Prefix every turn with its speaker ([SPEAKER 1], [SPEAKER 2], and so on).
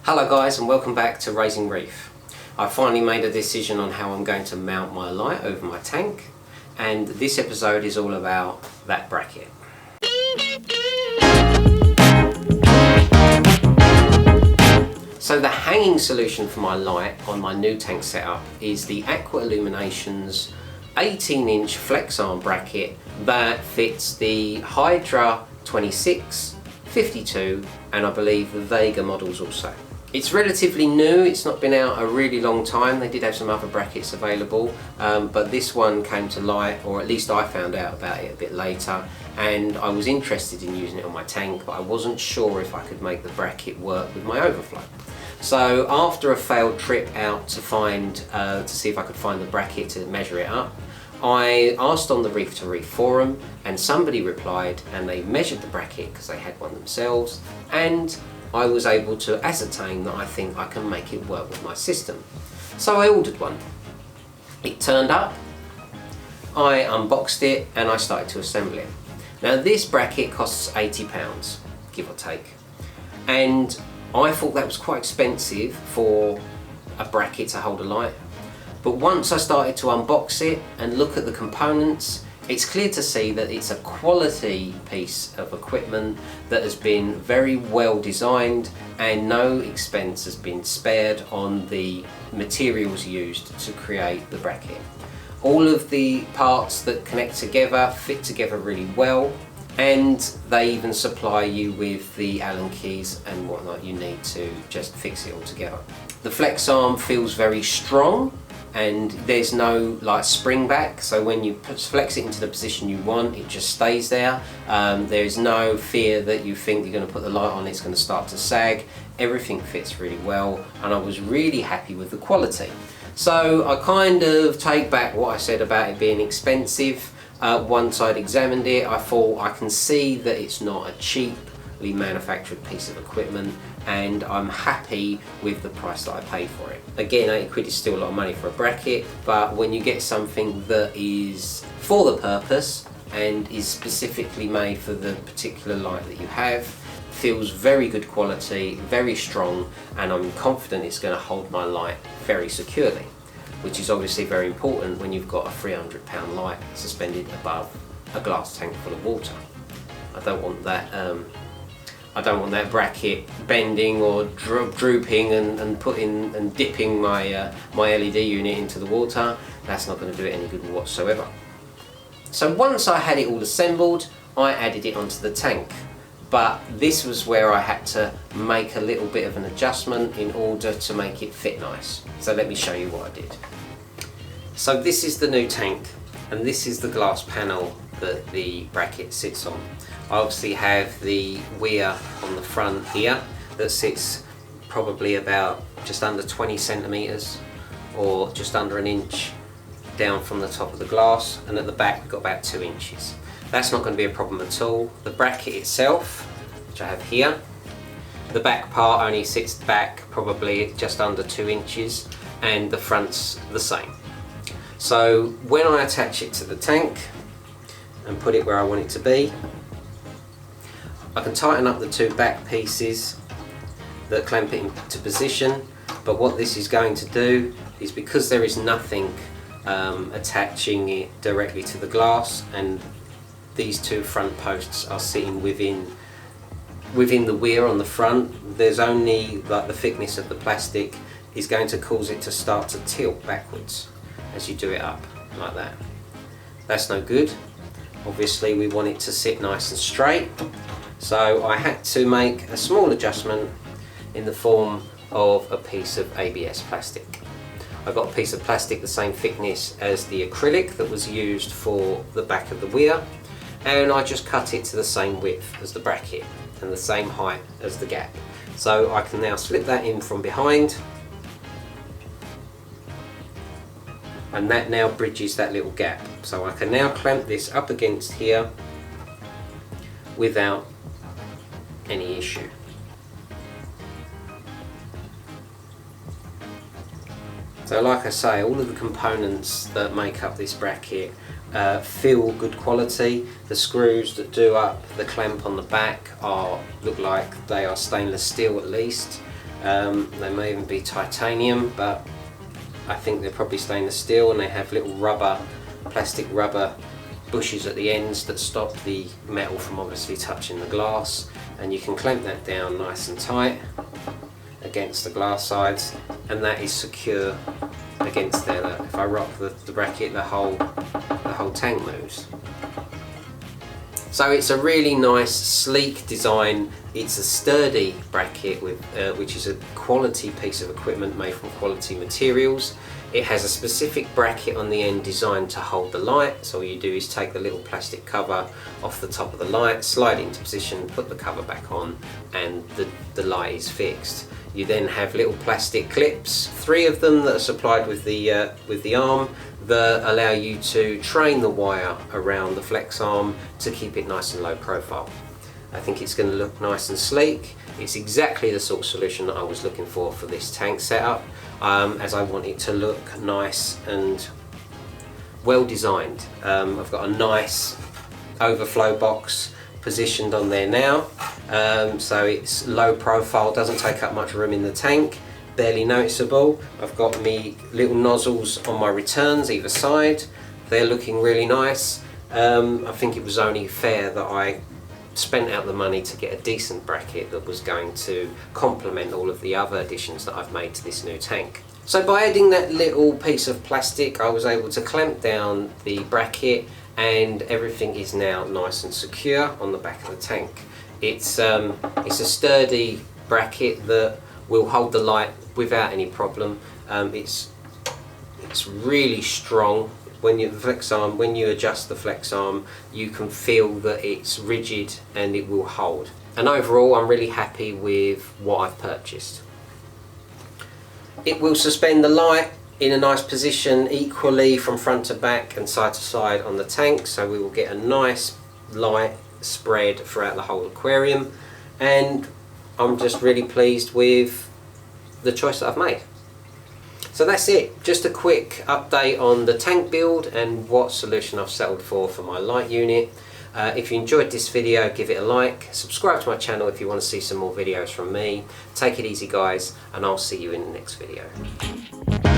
[SPEAKER 1] Hello guys, and welcome back to Raising Reef. I finally made a decision on how I'm going to mount my light over my tank, and this episode is all about that bracket. So the hanging solution for my light on my new tank setup is the Aqua Illumination's 18-inch flex arm bracket that fits the Hydra 26, 52 and I believe the Vega models also. It's relatively new, it's not been out a really long time. They did have some other brackets available, but this one came to light, or at least I found out about it a bit later, and I was interested in using it on my tank, but I wasn't sure if I could make the bracket work with my overflow. So after a failed trip out to see if I could find the bracket to measure it up, I asked on the Reef to Reef forum, and somebody replied and they measured the bracket because they had one themselves, and I was able to ascertain that I think I can make it work with my system. So I ordered one. It turned up, I unboxed it and I started to assemble it. Now this bracket costs £80, give or take, and I thought that was quite expensive for a bracket to hold a light. But once I started to unbox it and look at the components, it's clear to see that it's a quality piece of equipment that has been very well designed, and no expense has been spared on the materials used to create the bracket. All of the parts that connect together fit together really well, and they even supply you with the Allen keys and whatnot you need to just fix it all together. The flex arm feels very strong, and there's no like spring back, so when you flex it into the position you want, it just stays there. There's no fear that you think you're going to put the light on, it's going to start to sag. Everything fits really well, and I was really happy with the quality. So I kind of take back what I said about it being expensive. Once I'd examined it, I thought I can see that it's not a cheaply manufactured piece of equipment, and I'm happy with the price that I paid for it. Again, 80 quid is still a lot of money for a bracket, but when you get something that is for the purpose and is specifically made for the particular light that you have, feels very good quality, very strong, and I'm confident it's going to hold my light very securely, which is obviously very important when you've got a £300 light suspended above a glass tank full of water. I don't want that bracket bending or drooping and dipping my LED unit into the water. That's not going to do it any good whatsoever. So once I had it all assembled, I added it onto the tank. But this was where I had to make a little bit of an adjustment in order to make it fit nice. So let me show you what I did. So this is the new tank, and this is the glass panel that the bracket sits on. I obviously have the weir on the front here that sits probably about just under 20 centimeters or just under an inch down from the top of the glass, and at the back we've got about 2 inches. That's not going to be a problem at all. The bracket itself, which I have here, the back part only sits back probably just under 2 inches, and the front's the same. So when I attach it to the tank and put it where I want it to be, I can tighten up the two back pieces that clamp it into position, but what this is going to do is, because there is nothing attaching it directly to the glass, and these two front posts are sitting within the weir on the front, there's only like the thickness of the plastic is going to cause it to start to tilt backwards as you do it up like that. That's no good. Obviously we want it to sit nice and straight, so I had to make a small adjustment in the form of a piece of ABS plastic. I got a piece of plastic the same thickness as the acrylic that was used for the back of the weir, and I just cut it to the same width as the bracket and the same height as the gap. So I can now slip that in from behind, and that now bridges that little gap. So I can now clamp this up against here without any issue. So like I say, all of the components that make up this bracket feel good quality. The screws that do up the clamp on the back look like they are stainless steel at least. They may even be titanium, but I think they're probably stainless steel, and they have little plastic rubber bushes at the ends that stop the metal from obviously touching the glass, and you can clamp that down nice and tight against the glass sides, and that is secure against there. If I rock the bracket, the whole tank moves. So it's a really nice, sleek design. It's a sturdy bracket with, which is a quality piece of equipment made from quality materials. It has a specific bracket on the end designed to hold the light. So all you do is take the little plastic cover off the top of the light, slide it into position, put the cover back on, and the light is fixed. You then have little plastic clips, 3 of them that are supplied with the arm, that allow you to train the wire around the flex arm to keep it nice and low profile. I think it's going to look nice and sleek. It's exactly the sort of solution that I was looking for this tank setup, as I want it to look nice and well designed. I've got a nice overflow box positioned on there now, so it's low profile, doesn't take up much room in the tank, barely noticeable. I've got me little nozzles on my returns either side. They're looking really nice. I think it was only fair that I spent out the money to get a decent bracket that was going to complement all of the other additions that I've made to this new tank. So by adding that little piece of plastic, I was able to clamp down the bracket, and everything is now nice and secure on the back of the tank. It's a sturdy bracket that will hold the light without any problem. It's really strong. When you adjust the flex arm, you can feel that it's rigid and it will hold. And overall, I'm really happy with what I've purchased. It will suspend the light in a nice position equally from front to back and side to side on the tank, so we will get a nice light spread throughout the whole aquarium, and I'm just really pleased with the choice that I've made. So that's it, just a quick update on the tank build and what solution I've settled for my light unit. If you enjoyed this video, give it a like, subscribe to my channel if you want to see some more videos from me. Take it easy guys, and I'll see you in the next video.